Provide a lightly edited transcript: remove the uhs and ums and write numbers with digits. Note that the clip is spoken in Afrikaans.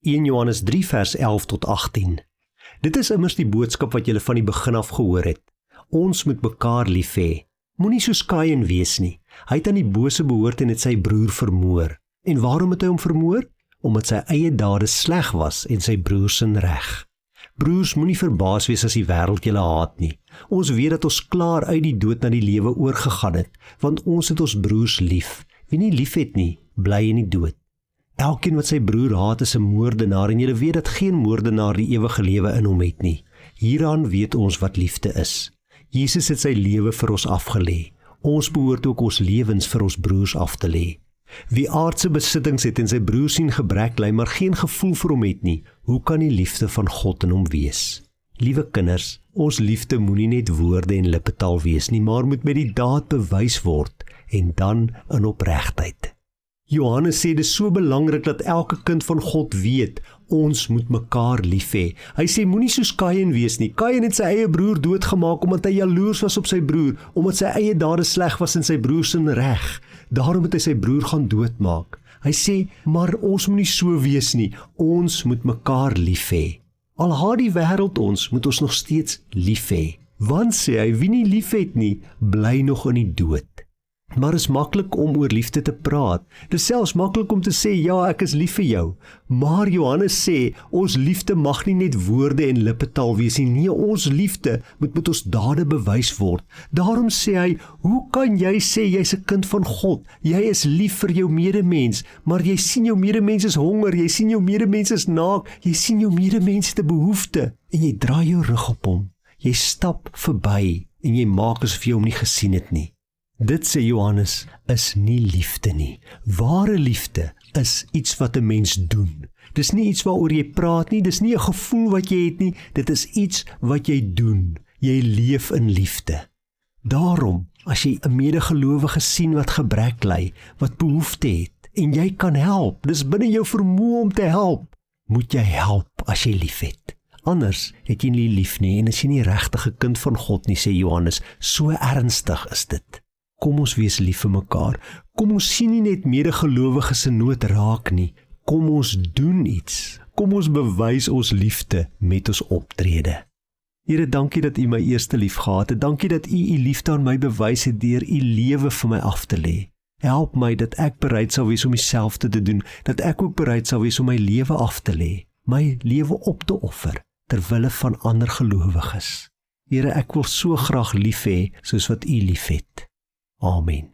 1 Johannes 3 vers 11 tot 18. Dit is immers die boodskap wat julle van die begin af gehoor het. Ons moet mekaar lief hê. Moenie soos Kain wees nie. Hy het aan die bose behoort en het sy broer vermoor. En waarom het hy hom vermoor? Omdat sy eie dade sleg was en sy broer sin reg. Broers, moenie verbaas wees as die wêreld julle haat nie. Ons weet dat ons klaar uit die dood na die lewe oorgegaan het, want ons het ons broers lief. Wie nie lief het nie, bly in die dood. Elkeen wat sy broer haat is 'n moordenaar en julle weet dat geen moordenaar die ewige lewe in hom het nie. Hieraan weet ons wat liefde is. Jesus het sy lewe vir ons afgelê. Ons behoort ook ons lewens vir ons broers af te lê. Wie aardse besittings het en sy broer sien gebrek ly, maar geen gevoel vir hom het nie, hoe kan die liefde van God in hom wees? Liewe kinders, ons liefde moenie net woorde en lippetaal wees nie, maar moet met die daad bewys word en dan in opregtheid. Johannes sê dit is so belangrik dat elke kind van God weet, ons moet mekaar lief hê. Hy sê moenie soos Kain wees nie. Kain het sy eie broer doodgemaak omdat hy jaloers was op sy broer, omdat sy eie dade sleg was en sy broer sin reg. Daarom het hy sy broer gaan doodmaak. Hy sê, maar ons moenie so wees nie. Ons moet mekaar lief hê. Al haat die wêreld ons, moet ons nog steeds lief hê. Want sê hy, wie nie lief het nie, bly nog in die dood. Maar is maklik om oor liefde te praat. Dit is selfs maklik om te sê, ja, ek is lief vir jou. Maar Johannes sê, ons liefde mag nie net woorde en lippetaal wees nie. Nee, ons liefde moet met ons dade bewys word. Daarom sê hy, hoe kan jy sê jy's 'n kind van God? Jy is lief vir jou medemens, maar jy sien jou medemens is honger, jy sien jou medemens is naak, jy sien jou medemens te behoefte, en jy draai jou rug op hom. Jy stap verby, en jy maak asof jy hom nie gesien het nie. Dit, sê Johannes, is nie liefde nie. Ware liefde is iets wat 'n mens doen. Dis nie iets waaroor jy praat nie, dis nie 'n gevoel wat jy het nie, dit is iets wat jy doen. Jy leef in liefde. Daarom, as jy 'n medegelowige sien wat gebrek ly, wat behoefte het, en jy kan help, dis binne jou vermoë om te help, moet jy help as jy lief het. Anders het jy nie lief nie, en is jy nie regtig 'n kind van God nie, sê Johannes. So ernstig is dit. Kom ons wees lief vir mekaar. Kom ons sien nie net medegelowiges se nood raak nie. Kom ons doen iets. Kom ons bewys ons liefde met ons optrede. Here, dankie dat U my eerste lief gehad het. Dankie dat U U liefde aan my bewys het deur U lewe vir my af te lê. Help my dat ek bereid sal wees om dieselfde te doen, dat ek ook bereid sal wees om my lewe af te lê, my lewe op te offer ter wille van ander gelowiges. Here, ek wil so graag lief hê soos wat U lief het. Amen.